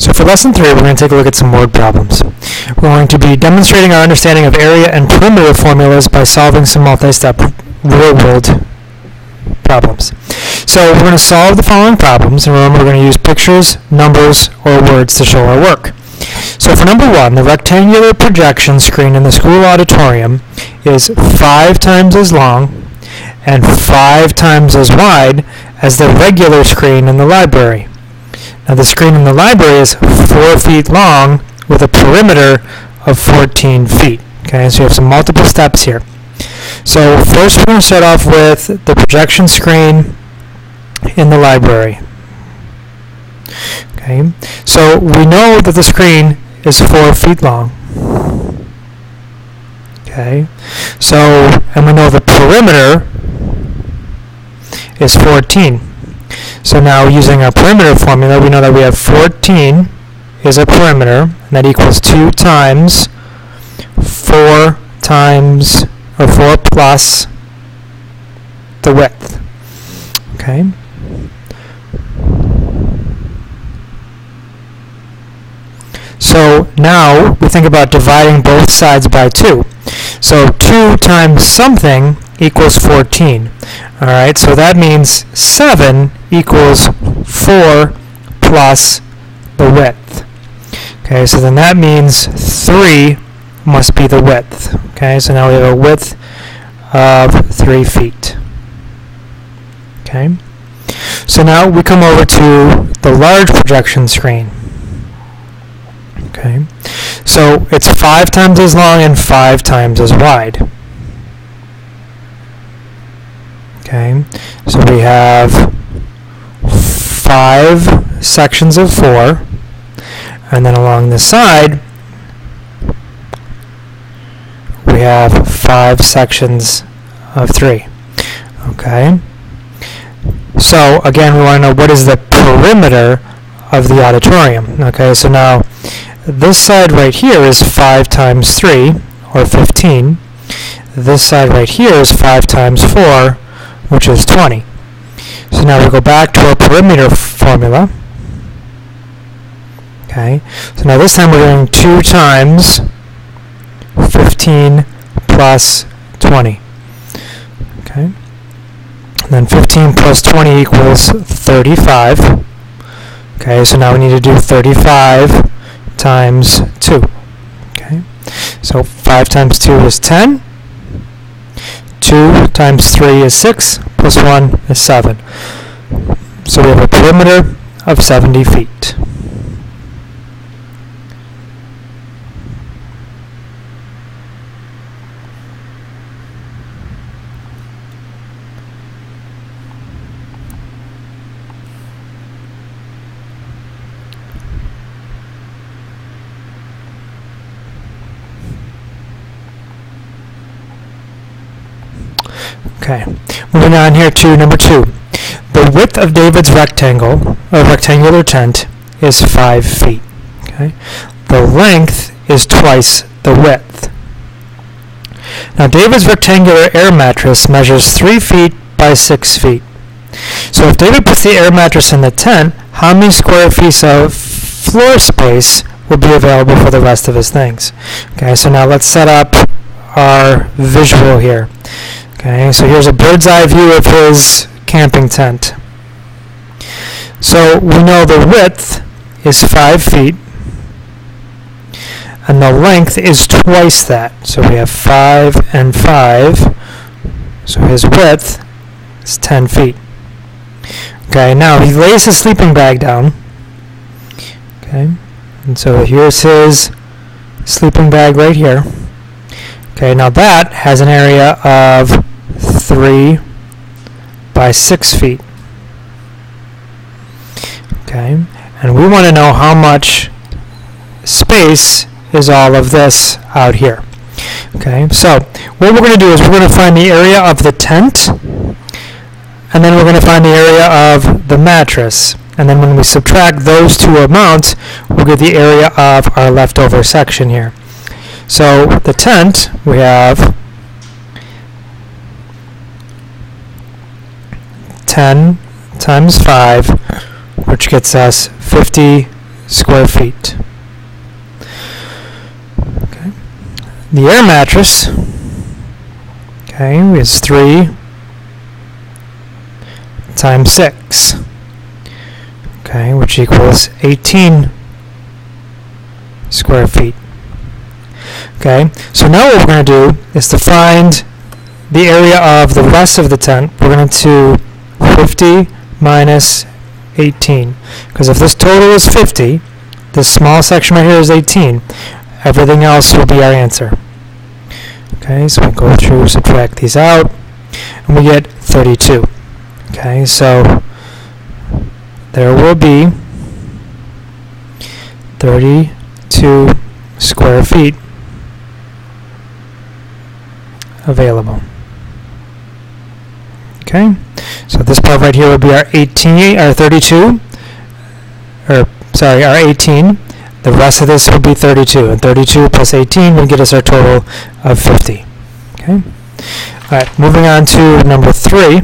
So for lesson 3, we're going to take a look at some word problems. We're going to be demonstrating our understanding of area and perimeter formulas by solving some multi-step real-world problems. So we're going to solve the following problems, and remember we're going to use pictures, numbers, or words to show our work. So for number 1, the rectangular projection screen in the school auditorium is 5 times as long and 5 times as wide as the regular screen in the library. Now the screen in the library is 4 feet long with a perimeter of 14 feet. Okay, so you have some multiple steps here. So first we're going to start off with the projection screen in the library. Okay, so we know that the screen is 4 feet long. Okay, so, and we know the perimeter is 14. So now using our perimeter formula, we know that we have 14 is a perimeter, and that equals 2 times 4 times, or 4 plus the width. Okay. So now we think about dividing both sides by 2. So 2 times something equals 14. Alright, so that means 7 equals 4 plus the width. Okay, so then that means 3 must be the width. Okay, so now we have a width of 3 feet. Okay, so now we come over to the large projection screen. Okay, so it's 5 times as long and 5 times as wide. Okay, so we have 5 sections of 4, and then along the side we have 5 sections of 3. Okay, so again we want to know what is the perimeter of the auditorium. Okay, so now this side right here is 5 times 3, or 15. This side right here is 5 times 4, which is 20. So now we go back to our perimeter formula. Okay, so now this time we're doing 2 times 15 plus 20. Okay, and then 15 plus 20 equals 35. Okay, so now we need to do 35 times 2. Okay, so 5 times 2 is 10. 2 times 3 is 6, plus 1 is 7. So we have a perimeter of 70 feet. Okay, moving on here to number 2. The width of David's rectangular tent is 5 feet. Okay, the length is twice the width. Now David's rectangular air mattress measures 3 feet by 6 feet. So if David puts the air mattress in the tent, how many square feet of floor space will be available for the rest of his things? Okay, so now let's set up our visual here. Okay, so here's a bird's eye view of his camping tent. So we know the width is 5 feet, and the length is twice that. So we have 5 and 5, so his width is 10 feet. Okay, now he lays his sleeping bag down. Okay, and so here's his sleeping bag right here. Okay, now that has an area of 3 by 6 feet. Okay, and we want to know how much space is all of this out here. Okay, so what we're going to do is we're going to find the area of the tent, and then we're going to find the area of the mattress. And then when we subtract those two amounts, we'll get the area of our leftover section here. So the tent, we have 10 times 5, which gets us 50 square feet. Okay. The air mattress, okay, is 3 times 6, okay, which equals 18 square feet. Okay, so now what we're going to do is to find the area of the rest of the tent. We're going to 50 minus 18, because if this total is 50, this small section right here is 18. Everything else will be our answer. Okay, so we go through, subtract these out, and we get 32. Okay, so there will be 32 square feet available. Okay, so this part right here would be our 18, our 32, or sorry, our 18. The rest of this will be 32, and 32 plus 18 will get us our total of 50. Okay. All right, moving on to number 3.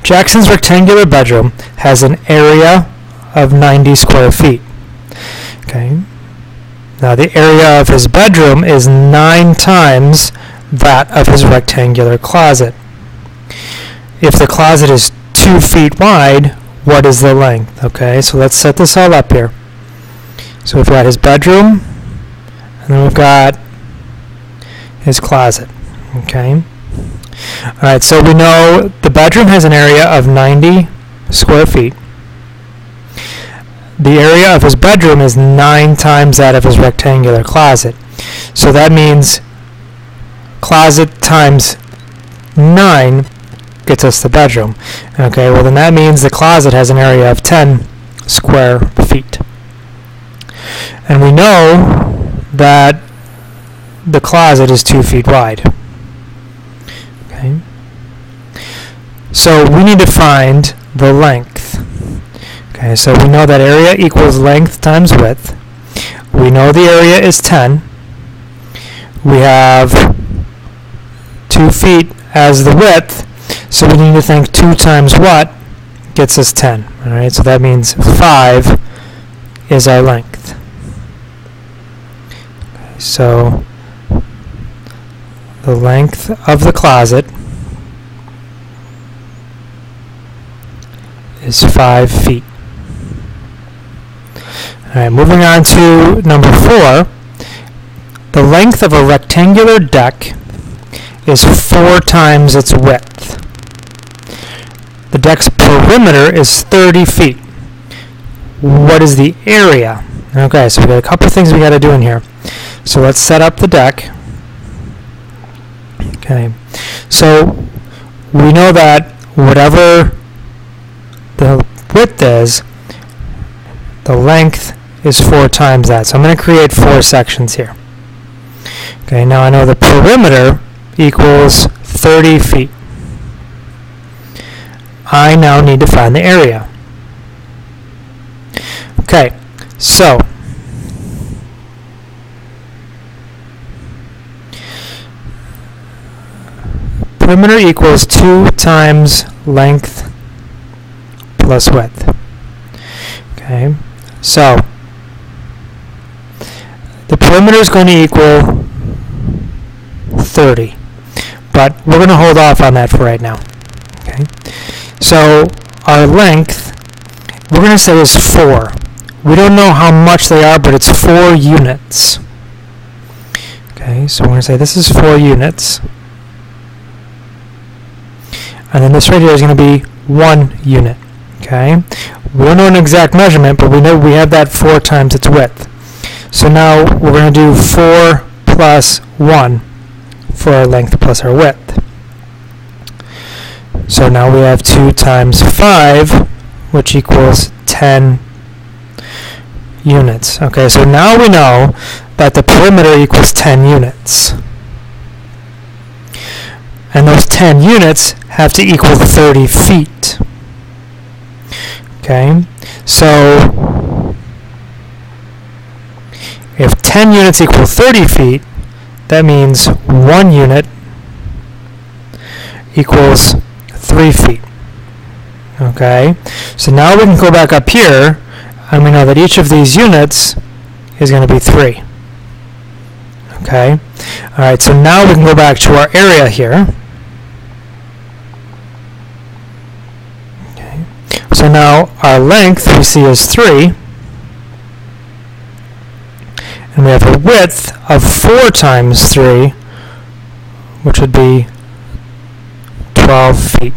Jackson's rectangular bedroom has an area of 90 square feet. Okay. Now the area of his bedroom is 9 times that of his rectangular closet. If the closet is 2 feet wide, what is the length? Okay, so let's set this all up here. So we've got his bedroom, and then we've got his closet. Okay. Alright, so we know the bedroom has an area of 90 square feet. The area of his bedroom is 9 times that of his rectangular closet. So that means closet times 9 gets us the bedroom. Okay, well then that means the closet has an area of 10 square feet. And we know that the closet is 2 feet wide. Okay. So we need to find the length. Okay, so we know that area equals length times width. We know the area is 10. We have 2 feet as the width, so we need to think 2 times what gets us 10. Alright, so that means 5 is our length. Okay, so the length of the closet is 5 feet. Alright, moving on to number 4. The length of a rectangular deck is 4 times its width. The deck's perimeter is 30 feet. What is the area? Okay, so we've got a couple things we got to do in here. So let's set up the deck. Okay, so we know that whatever the width is, the length is 4 times that. So I'm going to create 4 sections here. Okay, now I know the perimeter equals 30 feet. I now need to find the area. Okay, so perimeter equals 2 times length plus width. Okay, so the perimeter is going to equal 30, but we're going to hold off on that for right now. Okay, so our length, we're going to say is 4. We don't know how much they are, but it's 4 units. Okay, so we're going to say this is 4 units. And then this right here is going to be 1 unit. Okay, we don't know an exact measurement, but we know we have that 4 times its width. So now we're going to do 4 plus 1 for our length plus our width. So now we have 2 times 5, which equals 10 units. Okay, so now we know that the perimeter equals 10 units. And those 10 units have to equal 30 feet. Okay, so if 10 units equal 30 feet, that means 1 unit equals 3 feet. Okay, so now we can go back up here And we know that each of these units is going to be 3. Okay? Alright, so now we can go back to our area here. Okay. So now our length we see is 3. And we have a width of 4 times 3, which would be 12 feet.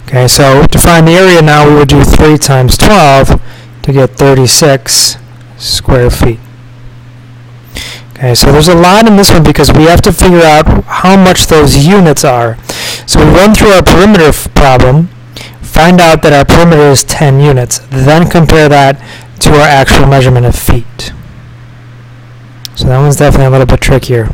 Okay, so to find the area now, we would do 3 times 12 to get 36 square feet. Okay, so there's a lot in this one because we have to figure out how much those units are. So we run through our perimeter problem, find out that our perimeter is 10 units, then compare that to our actual measurement of feet. So that one's definitely a little bit trickier.